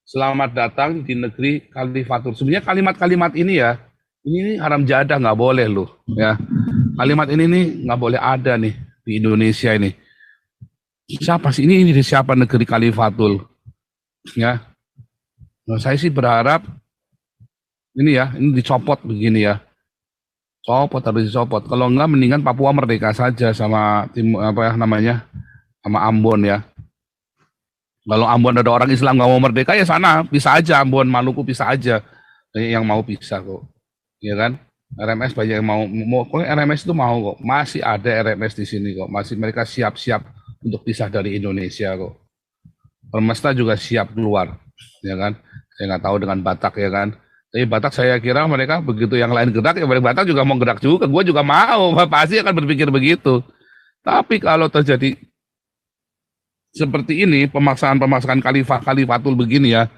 Selamat datang di negeri Khalifatul. Sebenarnya kalimat-kalimat ini haram jadah, nggak boleh loh. Ya, kalimat ini nih nggak boleh ada nih di Indonesia ini. Siapa sih ini di siapa negeri Khalifatul? Ya, nah, saya sih berharap ini dicopot begini ya. Copot, harus dicopot. Kalau enggak mendingan Papua merdeka saja sama tim apa ya namanya, sama Ambon ya. Kalau Ambon ada orang Islam nggak mau merdeka ya sana bisa aja, Ambon Maluku bisa aja. Banyak yang mau bisa kok, ya kan? RMS banyak yang mau kok, RMS itu mau kok, masih ada RMS di sini kok, masih mereka siap-siap untuk pisah dari Indonesia kok. Permesta juga siap keluar, ya kan? Saya nggak tahu dengan Batak ya kan. Tapi Batak saya kira mereka begitu yang lain gerak, ya Batak juga mau gerak juga. Gue juga mau, pasti akan berpikir begitu. Tapi kalau terjadi seperti ini, pemaksaan-pemaksaan khalifatul begini ya,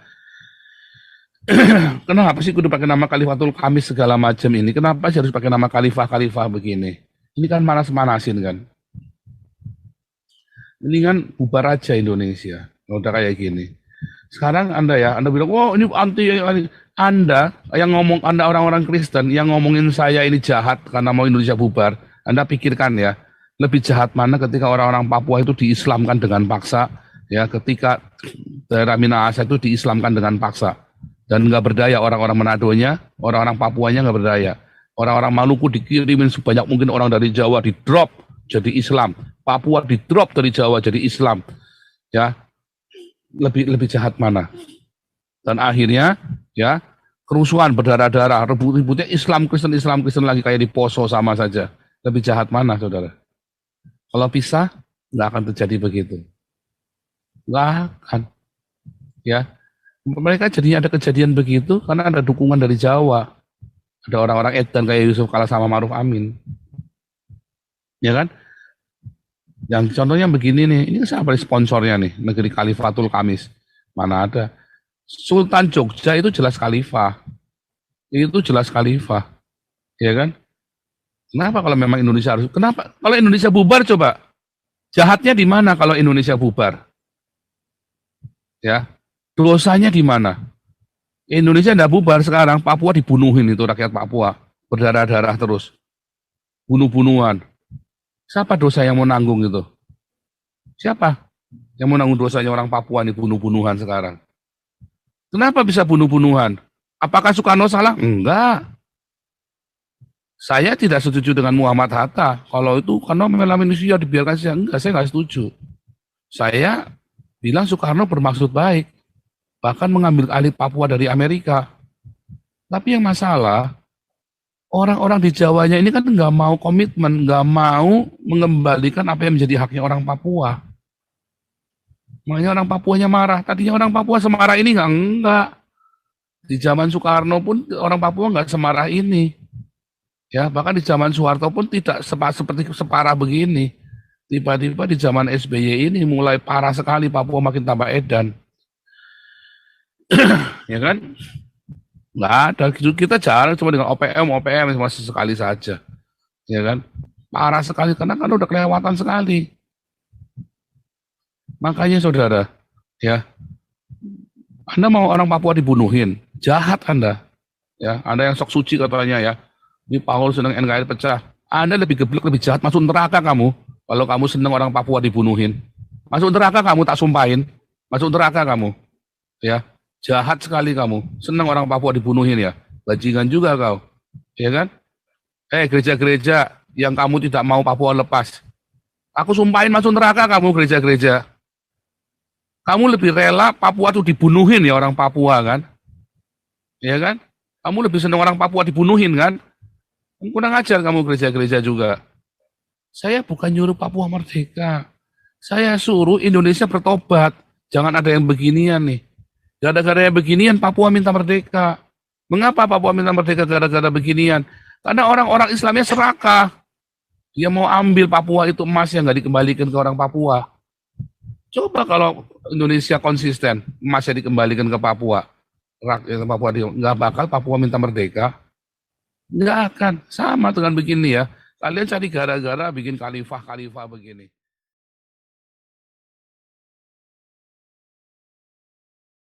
kenapa sih kudu pakai nama Khalifatul Kamis segala macam ini? Kenapa sih harus pakai nama khalifah begini? Ini kan manas-manasin kan. Mendingan bubar aja Indonesia. Udah kayak gini. Sekarang Anda bilang, oh ini anti. Anda yang ngomong, Anda orang-orang Kristen yang ngomongin saya ini jahat karena mau Indonesia bubar. Anda pikirkan ya, lebih jahat mana ketika orang-orang Papua itu diislamkan dengan paksa, ya ketika daerah Minahasa itu diislamkan dengan paksa. Dan nggak berdaya orang-orang Manadonya, orang-orang Papuanya nggak berdaya. Orang-orang Maluku dikirimin sebanyak mungkin orang dari Jawa di drop jadi Islam. Papua di drop dari Jawa jadi Islam. Ya, lebih jahat mana? Dan akhirnya ya kerusuhan berdarah-darah, rebut-rebutnya Islam Kristen lagi kayak di Poso sama saja. Lebih jahat mana, saudara? Kalau pisah nggak akan terjadi begitu. Nggak akan. Ya, mereka jadinya ada kejadian begitu karena ada dukungan dari Jawa. Ada orang-orang edan kayak Yusuf Kala sama Maruf Amin. Ya kan? Yang contohnya begini nih, ini siapa sponsornya nih? Negeri Khalifatul Kamis. Mana ada? Sultan Jogja itu jelas khalifah. Itu jelas khalifah. Ya kan? Kenapa kalau memang Indonesia harus? Kenapa? Kalau Indonesia bubar coba. Jahatnya di mana kalau Indonesia bubar? Ya. Dosanya di mana? Indonesia tidak bubar sekarang, Papua dibunuhin itu rakyat Papua. Berdarah-darah terus. Bunuh-bunuhan. Siapa dosa yang mau nanggung itu? Siapa yang mau nanggung dosanya orang Papua ini bunuh-bunuhan sekarang? Kenapa bisa bunuh-bunuhan? Apakah Soekarno salah? Enggak. Saya tidak setuju dengan Muhammad Hatta. Kalau itu karena manusia dibiarkan saja. Enggak, saya nggak setuju. Saya bilang Soekarno bermaksud baik. Bahkan mengambil alih Papua dari Amerika. Tapi yang masalah, orang-orang di Jawanya ini kan nggak mau komitmen, nggak mau mengembalikan apa yang menjadi haknya orang Papua. Makanya orang Papuanya marah. Tadinya orang Papua semarah ini enggak. Di zaman Soekarno pun orang Papua nggak semarah ini. Ya, bahkan di zaman Soeharto pun tidak seperti separah begini. Tiba-tiba di zaman SBY ini mulai parah sekali, Papua makin tambah edan. Ya kan? Nggak ada. Kita jarang cuma dengan OPM masih sekali saja. Ya kan? Parah sekali karena kan udah kelewatan sekali. Makanya saudara, ya, Anda mau orang Papua dibunuhin, jahat Anda. Ya, Anda yang sok suci katanya ya. Ini Paul senang NKRI pecah. Anda lebih geblek, lebih jahat, masuk neraka kamu. Kalau kamu senang orang Papua dibunuhin, masuk neraka kamu, tak sumpahin. Masuk neraka kamu. Ya, jahat sekali kamu. Senang orang Papua dibunuhin ya. Bajingan juga kau. Ya kan? Gereja-gereja yang kamu tidak mau Papua lepas. Aku sumpahin masuk neraka kamu gereja-gereja. Kamu lebih rela Papua tuh dibunuhin ya orang Papua kan? Ya kan? Kamu lebih senang orang Papua dibunuhin kan? Kurang ajar kamu gereja-gereja juga. Saya bukan nyuruh Papua merdeka. Saya suruh Indonesia bertobat. Jangan ada yang beginian nih. Gara-gara yang beginian Papua minta merdeka. Mengapa Papua minta merdeka gara-gara beginian? Karena orang-orang Islamnya serakah. Dia mau ambil Papua itu emas yang nggak dikembalikan ke orang Papua. Coba kalau Indonesia konsisten, emasnya dikembalikan ke Papua. Rakyat Papua nggak bakal Papua minta merdeka. Nggak akan. Sama dengan begini ya. Kalian cari gara-gara bikin khalifah begini.